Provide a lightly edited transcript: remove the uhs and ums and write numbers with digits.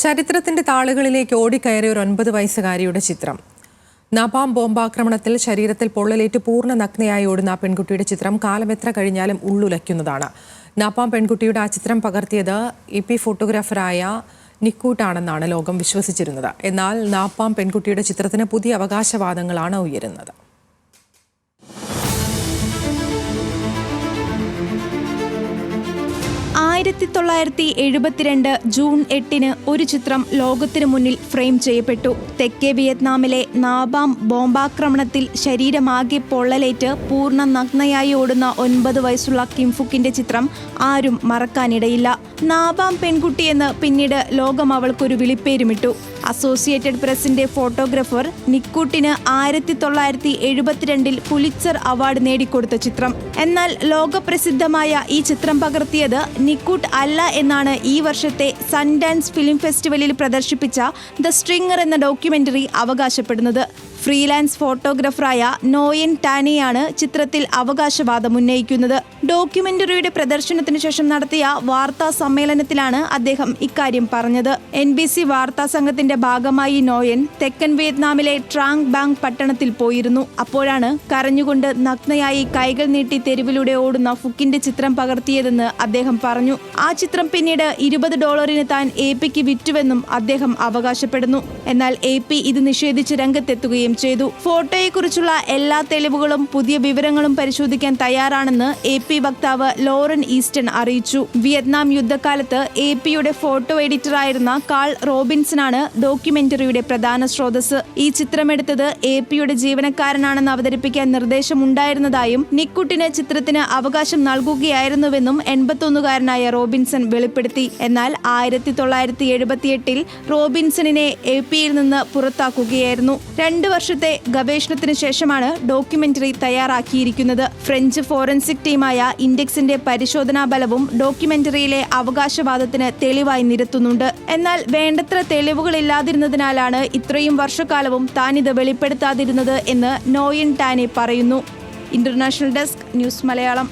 ചരിത്രത്തിന്റെ താളുകളിലേക്ക് ഓടിക്കയറിയ ഒരു 9 വയസ്സുകാരിയുടെ ചിത്രം. നാപാം ബോംബാക്രമണത്തിൽ ശരീരത്തിൽ പൊള്ളലേറ്റ് പൂർണ്ണ നഗ്നയായി ഓടുന്ന ആ പെൺകുട്ടിയുടെ ചിത്രം കാലം എത്ര കഴിഞ്ഞാലും ഉള്ളുലയ്ക്കുന്നതാണ്. നാപാം പെൺകുട്ടിയുടെ ആ ചിത്രം പകർത്തിയത് EP ഫോട്ടോഗ്രാഫറായ നിക്കൂട്ടാണെന്നാണ് ലോകം വിശ്വസിച്ചിരുന്നത്. എന്നാൽ നാപാം പെൺകുട്ടിയുടെ ചിത്രത്തിന് പുതിയ അവകാശവാദങ്ങളാണ് ഉയരുന്നത്. 1972 ജൂൺ 8 ഒരു ചിത്രം ലോകത്തിനു മുന്നിൽ ഫ്രെയിം ചെയ്യപ്പെട്ടു. തെക്കേ വിയറ്റ്നാമിലെ നാപാം ബോംബാക്രമണത്തിൽ ശരീരമാകെ പൊള്ളലേറ്റ് പൂർണ്ണ നഗ്നയായി ഓടുന്ന 9 വയസ്സുള്ള കിം ഫുക്കിന്റെ ചിത്രം ആരും മറക്കാനിടയില്ല. നാപാം പെൺകുട്ടിയെന്ന് പിന്നീട് ലോകം അവൾക്കൊരു വിളിപ്പേരുമിട്ടു. അസോസിയേറ്റഡ് പ്രസിന്റെ ഫോട്ടോഗ്രാഫർ നിക്കൂട്ടിന് 1972 പുലിറ്റ്സർ അവാർഡ് നേടിക്കൊടുത്ത ചിത്രം. എന്നാൽ ലോകപ്രസിദ്ധമായ ഈ ചിത്രം പകർത്തിയത് നിക്കൂട്ട് അല്ല എന്നാണ് ഈ വർഷത്തെ സൺഡാൻസ് ഫിലിം ഫെസ്റ്റിവലിൽ പ്രദർശിപ്പിച്ച ദ സ്ട്രിങ്ങർ എന്ന ഡോക്യുമെന്ററി അവകാശപ്പെടുന്നത്. ഫ്രീലാൻസ് ഫോട്ടോഗ്രാഫറായ നോയൻ ടാനെയാണ് ചിത്രത്തിൽ അവകാശവാദം ഉന്നയിക്കുന്നത്. ഡോക്യുമെന്ററിയുടെ പ്രദർശനത്തിന് ശേഷം നടത്തിയ വാർത്താ സമ്മേളനത്തിലാണ് അദ്ദേഹം ഇക്കാര്യം പറഞ്ഞത്. NBC വാർത്താ സംഘത്തിന്റെ ഭാഗമായി നോയൻ തെക്കൻ വിയറ്റ്നാമിലെ ട്രാങ് ബാങ് പട്ടണത്തിൽ പോയിരുന്നു. അപ്പോഴാണ് കരഞ്ഞുകൊണ്ട് നഗ്നയായി കൈകൾ നീട്ടി തെരുവിലൂടെ ഓടുന്ന ഫുക്കിന്റെ ചിത്രം പകർത്തിയതെന്ന് അദ്ദേഹം പറഞ്ഞു. ആ ചിത്രം പിന്നീട് $20 താൻ AP-ക്ക് വിറ്റുവെന്നും അദ്ദേഹം അവകാശപ്പെടുന്നു. എന്നാൽ AP ഇത് നിഷേധിച്ച് രംഗത്തെത്തുകയും ചെയ്തു. ഫോട്ടോയെക്കുറിച്ചുള്ള എല്ലാ തെളിവുകളും പുതിയ വിവരങ്ങളും പരിശോധിക്കാൻ തയ്യാറാണെന്ന് AP വക്താവ് ലോറൻ ഈസ്റ്റൺ അറിയിച്ചു. വിയറ്റ്നാം യുദ്ധകാലത്ത് AP-യുടെ ഫോട്ടോ എഡിറ്ററായിരുന്ന കാൾ റോബിൻസനാണ് ഡോക്യുമെന്ററിയുടെ പ്രധാന സ്രോതസ്. ഈ ചിത്രമെടുത്തത് AP-യുടെ ജീവനക്കാരനാണെന്ന് അവതരിപ്പിക്കാൻ നിർദ്ദേശമുണ്ടായിരുന്നതായും നിക്കുട്ടിന് ചിത്രത്തിന് അവകാശം നൽകുകയായിരുന്നുവെന്നും 81-കാരനായ റോബിൻസൺ വെളിപ്പെടുത്തി. എന്നാൽ 1978 റോബിൻസണിനെ AP-യിൽ നിന്ന് പുറത്താക്കുകയായിരുന്നു. 2 വർഷത്തെ ഗവേഷണത്തിന് ശേഷമാണ് ഡോക്യുമെന്ററി തയ്യാറാക്കിയിരിക്കുന്നത്. ഫ്രഞ്ച് ഫോറൻസിക് ടീമായ ഇൻഡെക്സിന്റെ പരിശോധനാ ബലവും ഡോക്യുമെന്ററിയിലെ അവകാശവാദത്തിന് തെളിവായി നിരത്തുന്നുണ്ട്. എന്നാൽ വേണ്ടത്ര തെളിവുകളില്ലാതിരുന്നതിനാലാണ് ഇത്രയും വർഷക്കാലവും താനിത് വെളിപ്പെടുത്താതിരുന്നത് എന്ന് നോയൻ ടാനെ പറയുന്നു. International desk, news Malayalam.